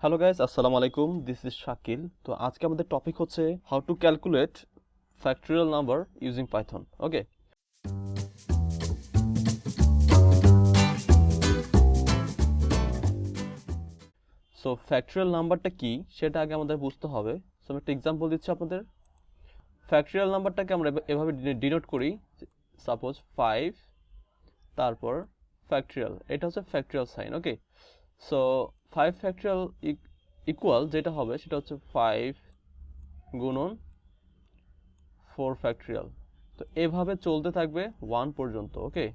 Hello guys, আসসালামু আলাইকুম। This is Shakil. তো আজকে আমাদের টপিক হচ্ছে how to calculate factorial number using Python. Okay, so factorial নাম্বারটা কি সেটা আগে আমাদের বুঝতে হবে। সো আমি একটা এক্সাম্পল দিচ্ছি আপনাদের। ফ্যাক্টরিয়াল নাম্বারটাকে আমরা এভাবে ডিনোট করি, সাপোজ 5 তারপর ফ্যাক্টরিয়াল, এটা হচ্ছে ফ্যাক্টরিয়াল সাইন। ওকে, সো 5 ফ্যাক্টরিয়াল ইকুয়াল যেটা হবে সেটা হচ্ছে 5 গুণন 4 ফ্যাক্টরিয়াল। তো এভাবে চলতে থাকবে 1 পর্যন্ত। ওকে,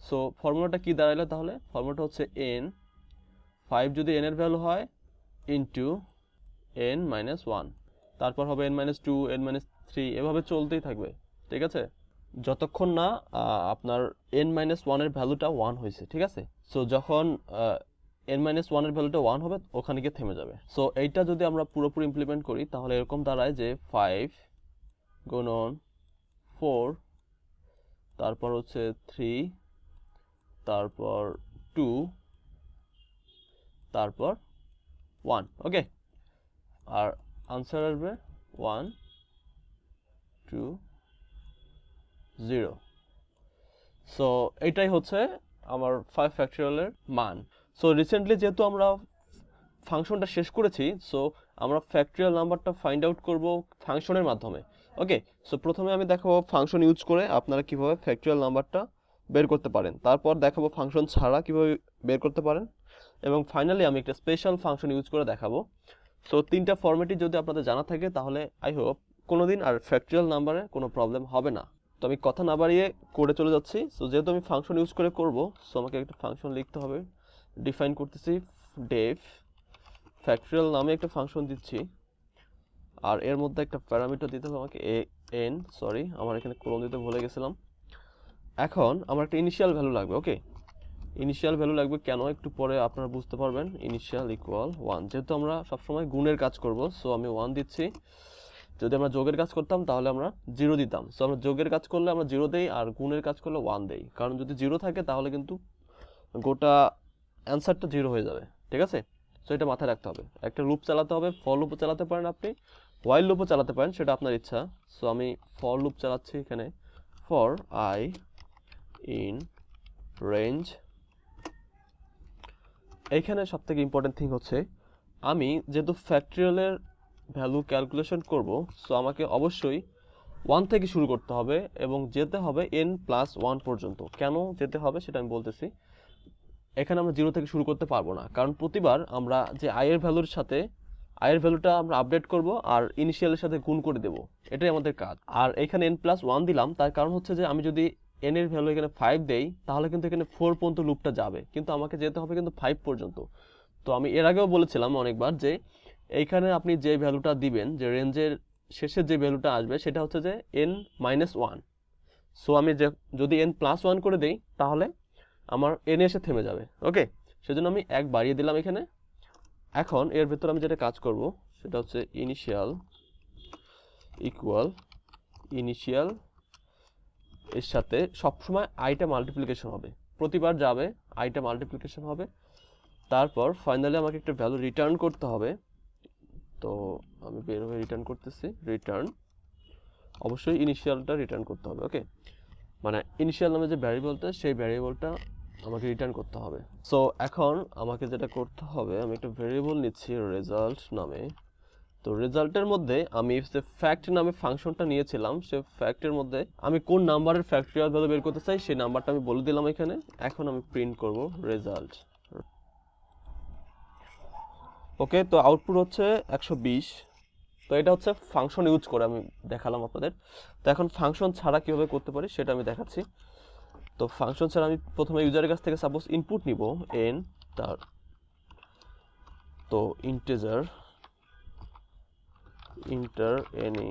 সো ফর্মুলাটা কি দাঁড়াইলো তাহলে? ফর্মুলাটা হচ্ছে n, 5 যদি n এর ভ্যালু হয় ইনটু n মাইনাস 1, তারপর হবে n মাইনাস 2, n মাইনাস 3, এভাবে চলতেই থাকবে। ঠিক আছে, যতক্ষণ না আপনার n মাইনাস 1 এর ভ্যালুটা 1 হয়েছে। ঠিক আছে, সো যখন n মাইনাস 1 এর ভ্যালুটা 1 হবে ওখানে গিয়ে থেমে যাবে। সো এইটা যদি আমরা পুরোপুরি ইমপ্লিমেন্ট করি তাহলে এরকম দাঁড়ায় যে 5 গুণন 4, তারপর হচ্ছে 3, তারপর 2, তারপর 1। ওকে, আর আনসার আসবে 1 2 0। সো এটাই হচ্ছে আমার 5 ফ্যাক্টরিয়ালের মান। সো রিসেন্টলি যেহেতু আমরা ফাংশনটা শেষ করেছি, সো আমরা ফ্যাক্টরিয়াল নাম্বারটা ফাইন্ড আউট করব ফাংশনের মাধ্যমে। ওকে, সো প্রথমে আমি দেখাবো ফাংশন ইউজ করে আপনারা কিভাবে ফ্যাক্টরিয়াল নাম্বারটা বের করতে পারেন, তারপর দেখাবো ফাংশন ছাড়া কিভাবে বের করতে পারেন, এবং ফাইনালি আমি একটা স্পেশাল ফাংশন ইউজ করে দেখাবো। সো তিনটা ফরম্যাটই যদি আপনাদের জানা থাকে তাহলে আই হোপ কোনোদিন আর ফ্যাক্টরিয়াল নাম্বারে কোনো প্রবলেম হবে না। তো আমি কথা না বাড়িয়ে করে চলে যাচ্ছি। সো যেহেতু আমি ফাংশন ইউজ করে করব, সো আমাকে একটা ফাংশন লিখতে হবে। ডিফাইন করতেছি ডেফ ফ্যাক্টরিয়াল নামে একটা ফাংশন দিচ্ছি, আর এর মধ্যে একটা প্যারামিটার দিতে হবে আমাকে এন, সরি আমার এখানে কোলন দিতে ভুলে গেছিলাম। এখন আমার একটা ইনিশিয়াল ভ্যালু লাগবে। ওকে, ইনিশিয়াল ভ্যালু লাগবে কেন একটু পরে আপনারা বুঝতে পারবেন। ইনিশিয়াল ইকুয়াল 1, যেহেতু আমরা সবসময় গুণের কাজ করব, সো আমি 1 দিচ্ছি। যদি আমরা যোগের কাজ করতাম তাহলে আমরা 0 দিতাম। সো আমরা যোগের কাজ করলে আমরা 0 দেই, আর গুণের কাজ করলে 1 দেই, কারণ যদি 0 থাকে তাহলে কিন্তু গোটা অ্যান্সারটা 0 হয়ে যাবে। ঠিক আছে, সো এটা মাথায় রাখতে হবে। একটা লুপ চালাতে হবে, ফর লুপও চালাতে পারেন আপনি, হোয়াইল লুপও চালাতে পারেন, সেটা আপনার ইচ্ছা। সো আমি ফর লুপ চালাচ্ছি এখানে। ফর আই ইন রেঞ্জ, এইখানে সবথেকে ইম্পর্টেন্ট থিং হচ্ছে আমি যেহেতু ফ্যাক্টরিয়ালের ভ্যালু ক্যালকুলেশন করব, সো আমাকে অবশ্যই 1 থেকে শুরু করতে হবে এবং যেতে হবে n+1 পর্যন্ত। কেন যেতে হবে সেটা আমি বলতেছি। এখানে আমরা 0 থেকে শুরু করতে পারবো না, কারণ প্রতিবার আমরা যে i এর ভ্যালুর সাথে i এর ভ্যালুটা আমরা আপডেট করব আর ইনিশিয়ালের সাথে গুণ করে দেব, এটাই আমাদের কাজ। আর এখানে n+1 দিলাম, তার কারণ হচ্ছে যে আমি যদি n এর ভ্যালু এখানে 5 দেই তাহলে কিন্তু এখানে 4 পর্যন্ত লুপটা যাবে, কিন্তু আমাকে যেতে হবে কিন্তু 5 পর্যন্ত। তো আমি এর আগেও বলেছিলাম অনেকবার যে এইখানে আপনি যে ভ্যালুটা দিবেন, যে রেঞ্জের শেষে যে ভ্যালুটা আসবে সেটা হচ্ছে যে n-1। সো আমি যদি n+1 করে দেই তাহলে আমার n এসে থেমে যাবে। ওকে, সেজন্য আমি 1 বাড়িয়ে দিলাম এখানে। এখন এর ভেতর আমি যেটা কাজ করব সেটা হচ্ছে ইনিশিয়াল ইকুয়াল ইনিশিয়াল, এর সাথে সবসময় আইটা মাল্টিপ্লিকেশন হবে, প্রতিবার যাবে আইটা মাল্টিপ্লিকেশন হবে। তারপর ফাইনালি আমাকে একটা ভ্যালু রিটার্ন করতে হবে। তো আমি বের হয়ে রিটার্ন করতেছি, রিটার্ন, অবশ্যই ইনিশিয়ালটা রিটার্ন করতে হবে। ওকে, মানে ইনিশিয়াল নামে যে ভ্যারিয়েবলটা, সেই ভ্যারিয়েবলটা আমাকে রিটার্ন করতে হবে। সো এখন আমাকে যেটা করতে হবে, আমি একটা ভ্যারিয়েবল নিচ্ছি রেজাল্ট নামে। তো রেজাল্টের মধ্যে আমি যে ফ্যাক্ট নামে ফাংশনটা নিয়েছিলাম, সেই ফ্যাক্টের মধ্যে আমি কোন নাম্বারের ফ্যাক্টরিয়াল ভ্যালু বের করতে চাই সেই নাম্বারটা আমি বলে দিলাম এখানে। এখন আমি প্রিন্ট করব রেজাল্ট। ওকে, তো আউটপুট হচ্ছে 120। তো এটা হচ্ছে ফাংশন ইউজ করে আমি দেখালাম আপনাদের। তো এখন ফাংশন ছাড়া কীভাবে করতে পারি সেটা আমি দেখাচ্ছি। তো ফাংশন ছাড়া আমি প্রথমে ইউজারের কাছ থেকে সাপোজ ইনপুট নিব n, তার তো ইন্টিজার ইন্টার এনি,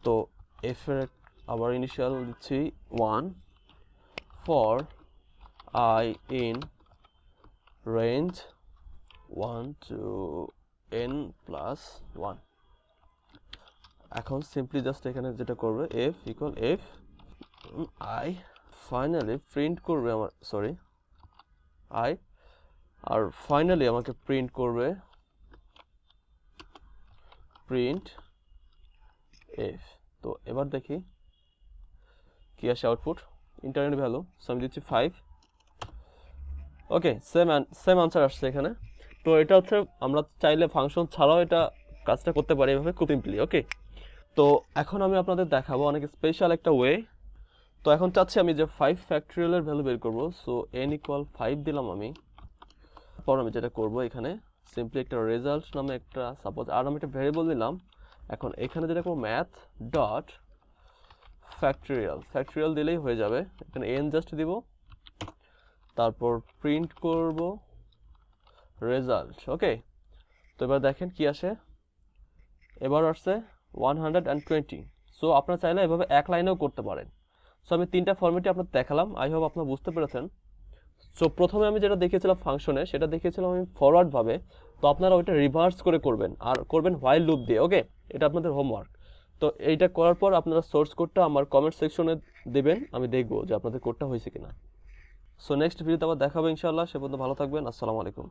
তো এফ এর আবার ইনিশিয়াল দিচ্ছি 1, for I in range 1 to n+1। এখন সিম্পলি জাস্ট এখানে যেটা করবে f equal f i, finally print করবে আমার, সরি i আর ফাইনালি আমাকে প্রিন্ট করবে প্রিন্ট এফ। তো এবার দেখি কি আসে আউটপুট, ইন্টারনাল ভ্যালু। সো আমি দিচ্ছি 5। ওকে, সেম আনসার আসছে এখানে। তো এটা হচ্ছে আমরা চাইলে ফাংশন ছাড়াও এটা কাজটা করতে পারি এভাবে খুব সিম্পলি। ওকে, তো এখন আমি আপনাদের দেখাবো অনেক স্পেশাল একটা ওয়ে। তো এখন চাচ্ছি আমি যে 5 ফ্যাক্টরিয়ালের ভ্যালু বের করবো। সো n ইকুয়াল 5 দিলাম আমি। পর আমি যেটা করব এখানে সিম্পলি একটা রেজাল্ট নামে একটা সাপোজ আর আমি একটা ভেরিয়েবল দিলাম। এখন এখানে যেটা করবো ম্যাথ ডট ফ্যাক্টরিয়াল দিলেই হয়ে যাবে। এখানে n জাস্ট দিব, তারপর প্রিন্ট করব রেজাল্ট। ওকে, তো এবার দেখেন কি আসে, এবার আসছে 120। সো আপনারা চাইলে এভাবে এক লাইনেও করতে পারেন। সো আমি 3টা ফরম্যাটে আপনাদের দেখালাম, আই হোপ আপনারা বুঝতে পেরেছেন। সো প্রথমে আমি যেটা দেখিয়েছিলাম ফাংশনে, সেটা দেখিয়েছিলাম আমি ফরওয়ার্ড ভাবে। তো আপনারা ওইটা রিভার্স করে করবেন, আর করবেন হোয়াইল লুপ দিয়ে। ওকে, এটা আপনাদের হোমওয়ার্ক। তো এইটা করার পর আপনারা সোর্স কোডটা আমার কমেন্ট সেকশনে দেবেন, আমি দেখবো যে আপনাদের কোডটা হয়েছে কিনা। সো নেক্সট ভিডিওতে আবার দেখাবো ইনশাআল্লাহ। সে পর্যন্ত ভালো থাকবেন। আসসালামু আলাইকুম।